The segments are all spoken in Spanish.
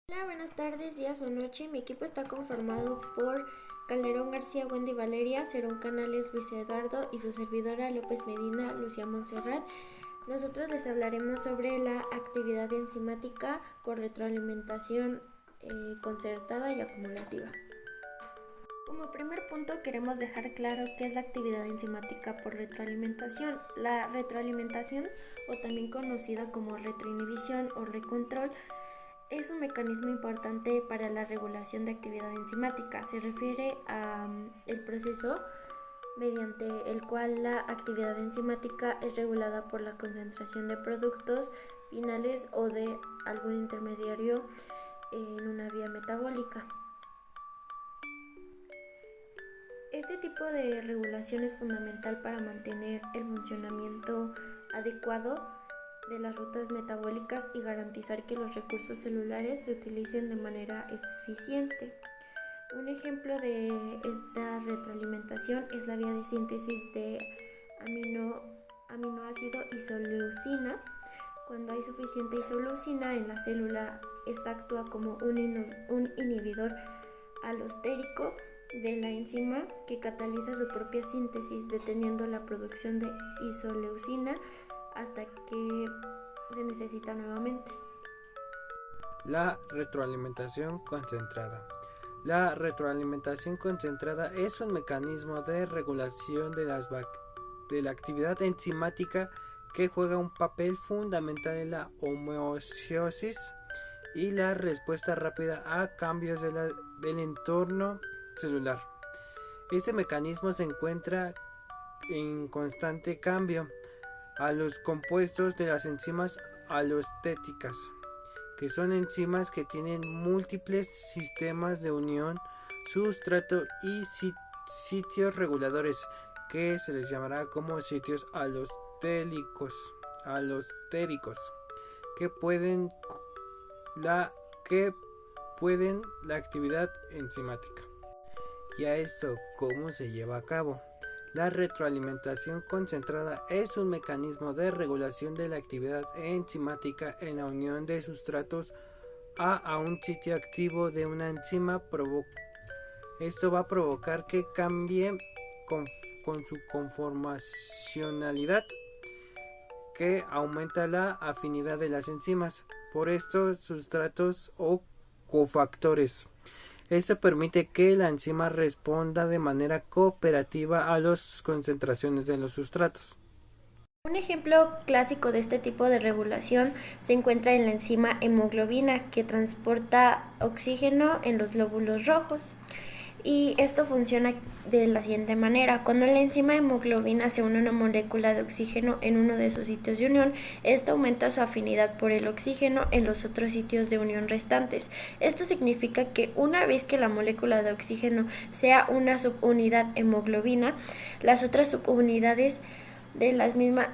Hola, buenas tardes, días o noche. Mi equipo está conformado por Calderón García, Wendy Valeria, Cerón Canales, Luis Eduardo y su servidora López Medina, Lucía Montserrat. Nosotros les hablaremos sobre la actividad enzimática por retroalimentación concertada y acumulativa. Como primer punto queremos dejar claro qué es la actividad enzimática por retroalimentación. La retroalimentación, o también conocida como retroinhibición o recontrol, es un mecanismo importante para la regulación de actividad enzimática. Se refiere a el proceso mediante el cual la actividad enzimática es regulada por la concentración de productos finales o de algún intermediario en una vía metabólica. Este tipo de regulación es fundamental para mantener el funcionamiento adecuado de las rutas metabólicas y garantizar que los recursos celulares se utilicen de manera eficiente. Un ejemplo de esta retroalimentación es la vía de síntesis de aminoácido isoleucina. Cuando hay suficiente isoleucina en la célula, esta actúa como un inhibidor alostérico de la enzima que cataliza su propia síntesis, deteniendo la producción de isoleucina hasta que se necesita nuevamente. La retroalimentación concentrada. La retroalimentación concentrada es un mecanismo de regulación de la actividad enzimática que juega un papel fundamental en la homeostasis y la respuesta rápida a cambios del entorno celular. Este mecanismo se encuentra en constante cambio a los compuestos de las enzimas alostéticas, que son enzimas que tienen múltiples sistemas de unión, sustrato y sitios reguladores, que se les llamará como sitios alostéricos, que pueden la actividad enzimática. Y a esto, ¿cómo se lleva a cabo? La retroalimentación concentrada es un mecanismo de regulación de la actividad enzimática en la unión de sustratos a un sitio activo de una enzima. Esto va a provocar que cambie con su conformacionalidad, que aumenta la afinidad de las enzimas por estos sustratos o cofactores. Esto permite que la enzima responda de manera cooperativa a las concentraciones de los sustratos. Un ejemplo clásico de este tipo de regulación se encuentra en la enzima hemoglobina, que transporta oxígeno en los glóbulos rojos. Y esto funciona de la siguiente manera: cuando la enzima hemoglobina se une a una molécula de oxígeno en uno de sus sitios de unión, esto aumenta su afinidad por el oxígeno en los otros sitios de unión restantes. Esto significa que una vez que la molécula de oxígeno sea una subunidad hemoglobina, las otras subunidades de las mismas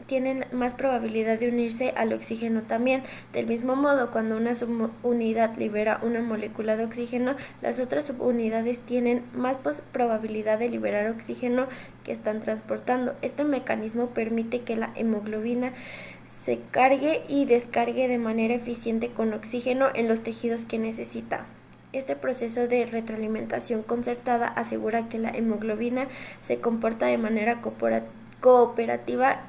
tienen más probabilidad de unirse al oxígeno también. Del mismo modo, cuando una subunidad libera una molécula de oxígeno, las otras subunidades tienen más probabilidad de liberar oxígeno que están transportando. Este mecanismo permite que la hemoglobina se cargue y descargue de manera eficiente con oxígeno en los tejidos que necesita. Este proceso de retroalimentación concertada asegura que la hemoglobina se comporta de manera cooperativa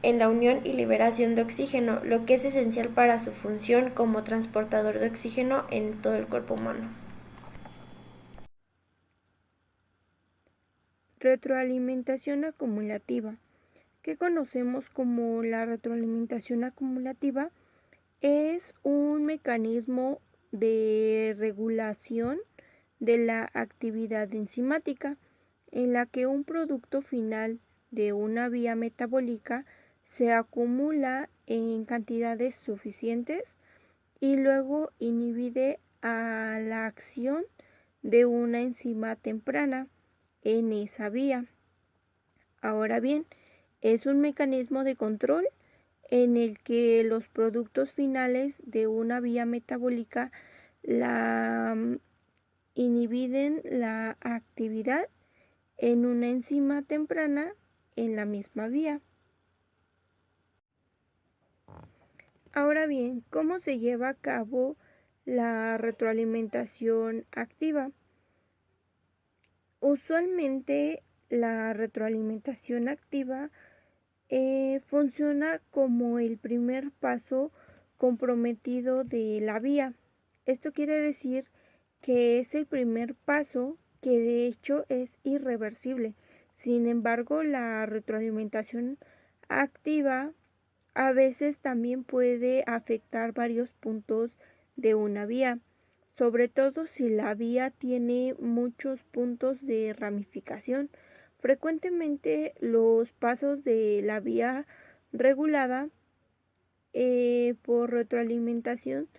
en la unión y liberación de oxígeno, lo que es esencial para su función como transportador de oxígeno en todo el cuerpo humano. Retroalimentación acumulativa. ¿Qué conocemos como la retroalimentación acumulativa? Es un mecanismo de regulación de la actividad enzimática en la que un producto final de una vía metabólica se acumula en cantidades suficientes y luego inhibe a la acción de una enzima temprana en esa vía. Ahora bien, es un mecanismo de control en el que los productos finales de una vía metabólica inhiben la actividad en una enzima temprana en la misma vía. Ahora bien, ¿cómo se lleva a cabo la retroalimentación activa? Usualmente la retroalimentación activa funciona como el primer paso comprometido de la vía. Esto quiere decir que es el primer paso que de hecho es irreversible. Sin embargo, la retroalimentación activa a veces también puede afectar varios puntos de una vía, sobre todo si la vía tiene muchos puntos de ramificación. Frecuentemente los pasos de la vía regulada por retroalimentación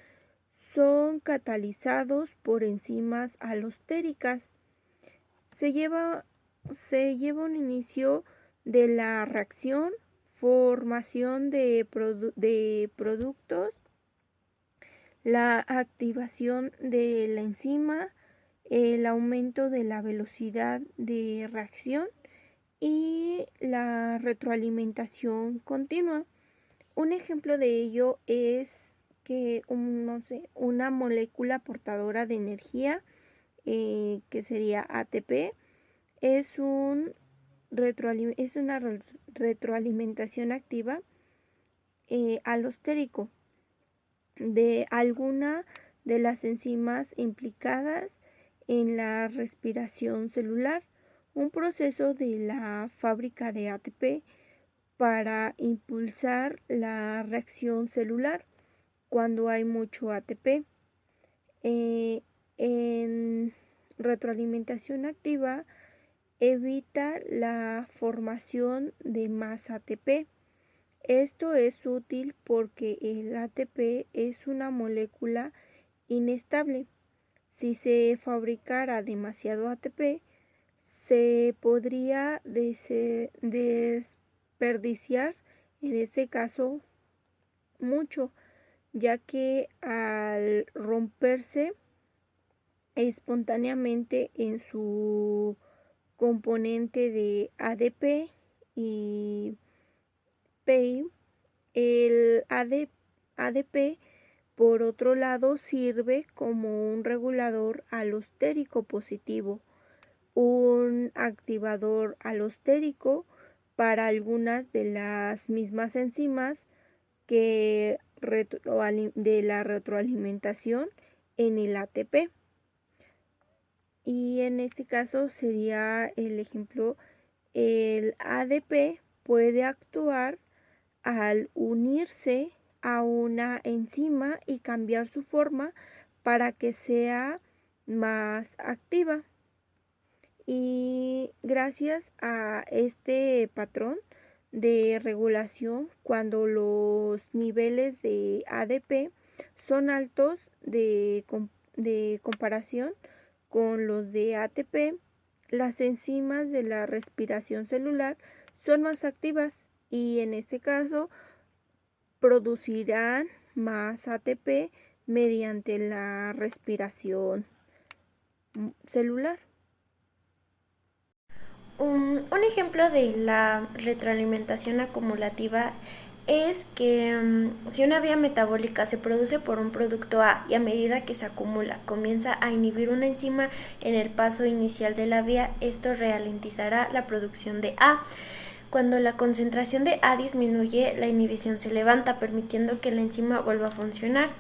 son catalizados por enzimas alostéricas. Se lleva un inicio de la reacción, formación de productos, la activación de la enzima, el aumento de la velocidad de reacción y la retroalimentación continua. Un ejemplo de ello es que una molécula portadora de energía, que sería ATP, es una retroalimentación activa alostérico de alguna de las enzimas implicadas en la respiración celular, un proceso de la fábrica de ATP para impulsar la reacción celular cuando hay mucho ATP. En retroalimentación activa evita la formación de más ATP. Esto es útil porque el ATP es una molécula inestable. Si se fabricara demasiado ATP, se podría desperdiciar, en este caso, mucho, ya que al romperse espontáneamente en su componente de ADP y PEI, el ADP, por otro lado, sirve como un regulador alostérico positivo, un activador alostérico para algunas de las mismas enzimas que de la retroalimentación en el ATP. Y en este caso sería el ejemplo, el ADP puede actuar al unirse a una enzima y cambiar su forma para que sea más activa. Y gracias a este patrón de regulación, cuando los niveles de ADP son altos de comparación con los de ATP, las enzimas de la respiración celular son más activas y en este caso producirán más ATP mediante la respiración celular. Un ejemplo de la retroalimentación acumulativa es que si una vía metabólica se produce por un producto A y a medida que se acumula comienza a inhibir una enzima en el paso inicial de la vía, esto ralentizará la producción de A. Cuando la concentración de A disminuye, la inhibición se levanta, permitiendo que la enzima vuelva a funcionar.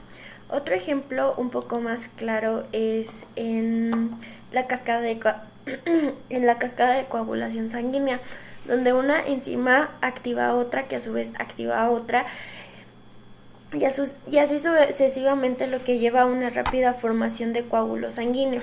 Otro ejemplo un poco más claro es en la cascada de coagulación sanguínea, donde una enzima activa a otra, que a su vez activa a otra, y así sucesivamente, lo que lleva a una rápida formación de coágulo sanguíneo.